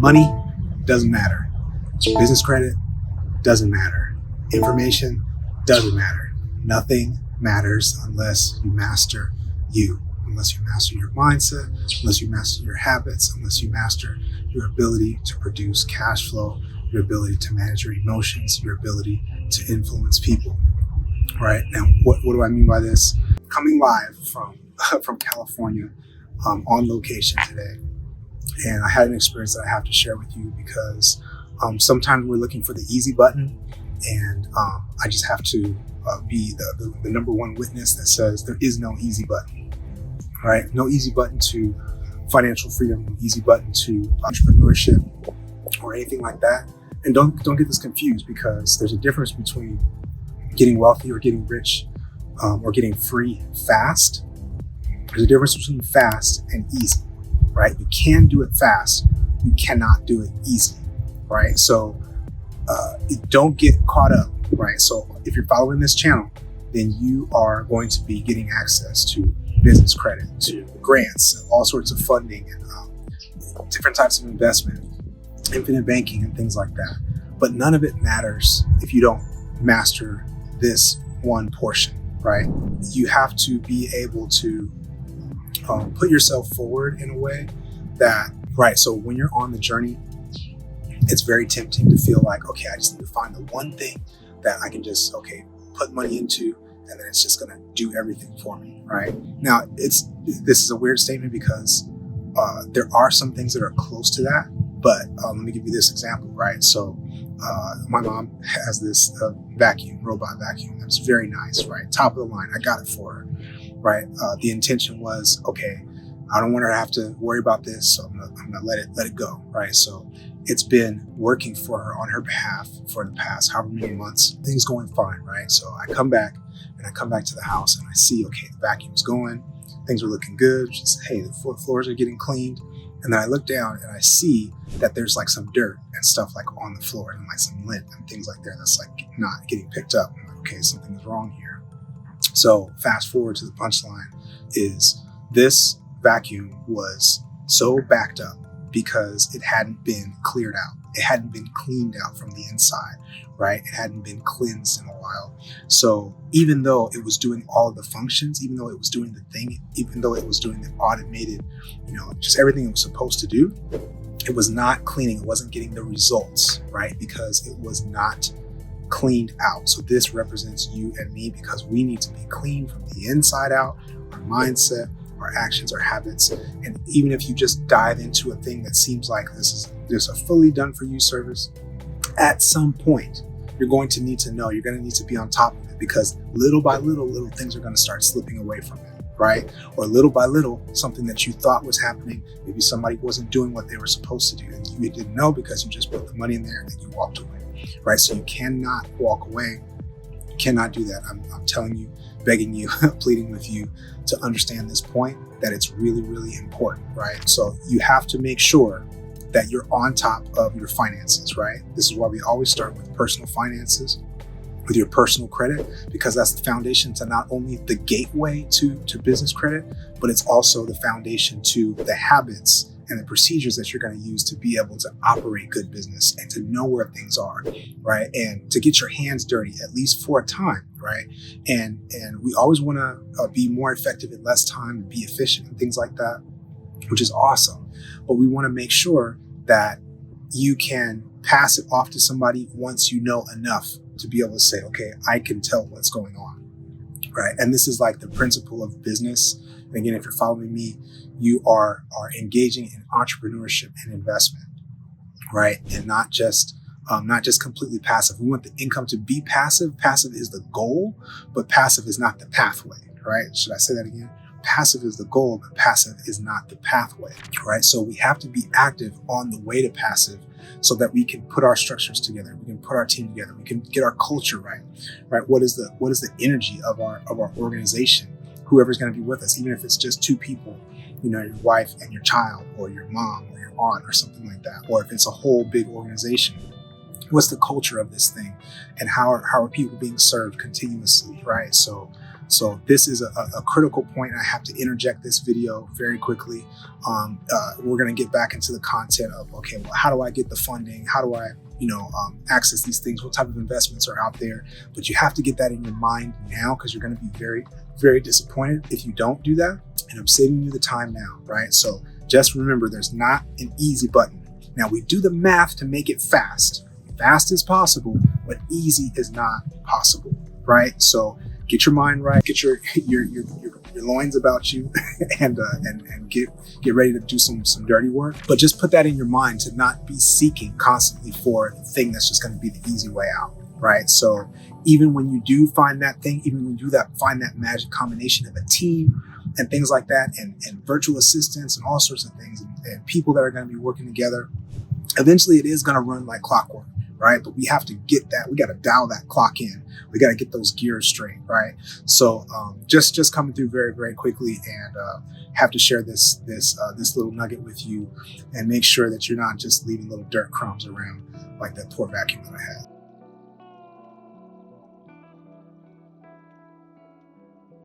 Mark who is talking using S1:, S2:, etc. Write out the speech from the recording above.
S1: Money doesn't matter. Business credit doesn't matter. Information doesn't matter. Nothing matters unless you master you, unless you master your mindset, unless you master your habits, unless you master your ability to produce cash flow, your ability to manage your emotions, your ability to influence people, right? Now, what do I mean by this? Coming live from California on location today. And I had an experience that I have to share with you because sometimes we're looking for the easy button, and I just have to be the number one witness that says there is no easy button, right? No easy button to financial freedom, no easy button to entrepreneurship or anything like that. And don't get this confused, because there's a difference between getting wealthy or getting rich or getting free fast. There's a difference between fast and easy, right? You can do it fast, you cannot do it easy, right? So don't get caught up, right? So if you're following this channel, then you are going to be getting access to business credit, to grants, all sorts of funding, and different types of investment, infinite banking, and things like that. But none of it matters if you don't master this one portion, right? You have to be able to put yourself forward in a way that, right, so when you're on the journey, it's very tempting to feel like, okay, I just need to find the one thing that I can just, put money into, and then it's just gonna do everything for me, right? Now, this is a weird statement because there are some things that are close to that, but let me give you this example, right? So my mom has this robot vacuum that's very nice, right? Top of the line, I got it for her, right? The intention was, okay, I don't want her to have to worry about this, so I'm gonna let it go, right? So it's been working for her on her behalf for the past however many months. Things going fine, right? So I come back to the house and I see, okay, the vacuum's going, things are looking good. Just, hey, the floors are getting cleaned. And then I look down and I see that there's like some dirt and stuff like on the floor and like some lint and things like that that's like not getting picked up. I'm like, okay, something is wrong here. So fast forward to the punchline is this vacuum was so backed up because it hadn't been cleared out. It hadn't been cleaned out from the inside, right? It hadn't been cleansed in a while. So even though it was doing all of the functions, even though it was doing the thing, even though it was doing the automated, just everything it was supposed to do, it was not cleaning. It wasn't getting the results, right? Because it was not cleaned out. So this represents you and me, because we need to be clean from the inside out, our mindset, our actions, our habits. And even if you just dive into a thing that seems like this is just a fully done for you service, at some point, you're going to need to know, you're going to need to be on top of it, because little by little things are going to start slipping away from it, right? Or little by little, something that you thought was happening, maybe somebody wasn't doing what they were supposed to do, and you didn't know because you just put the money in there and then you walked away, right? So you cannot walk away. You cannot do that. I'm telling you, begging you, pleading with you to understand this point, that it's really, really important, right? So you have to make sure that you're on top of your finances, right? This is why we always start with personal finances, with your personal credit, because that's the foundation to not only the gateway to business credit, but it's also the foundation to the habits and the procedures that you're going to use to be able to operate good business and to know where things are, right? And to get your hands dirty, at least for a time, right? And we always want to be more effective in less time and be efficient and things like that, which is awesome. But we want to make sure that you can pass it off to somebody once you know enough to be able to say, okay, I can tell what's going on, right? And this is like the principle of business. And again, if you're following me, you are engaging in entrepreneurship and investment, right? And not just completely passive. We want the income to be passive. Passive is the goal, but passive is not the pathway, right? Should I say that again? Passive is the goal, but passive is not the pathway, right? So we have to be active on the way to passive so that we can put our structures together, we can put our team together, we can get our culture right? What is the energy of our organization? Whoever's going to be with us, even if it's just two people, your wife and your child, or your mom or your aunt or something like that, or if it's a whole big organization. What's the culture of this thing, and how are people being served continuously, right? So So this is a critical point. I have to interject this video very quickly. We're going to get back into the content of, okay, well, how do I get the funding? How do I, access these things? What type of investments are out there? But you have to get that in your mind now, because you're going to be very, very disappointed if you don't do that. And I'm saving you the time now, right? So just remember, there's not an easy button. Now, we do the math to make it fast. Fast is possible, but easy is not possible, right? So get your mind right, get your loins about you, and get ready to do some dirty work. But just put that in your mind, to not be seeking constantly for the thing that's just going to be the easy way out, right? So even when you do find that thing, even when you find that magic combination of a team and things like that, and virtual assistants and all sorts of things, and people that are going to be working together, eventually it is going to run like clockwork, right? But we have to get that. We got to dial that clock in. We got to get those gears straight, right? So just coming through very, very quickly, and have to share this little nugget with you, and make sure that you're not just leaving little dirt crumbs around like that poor vacuum that I had.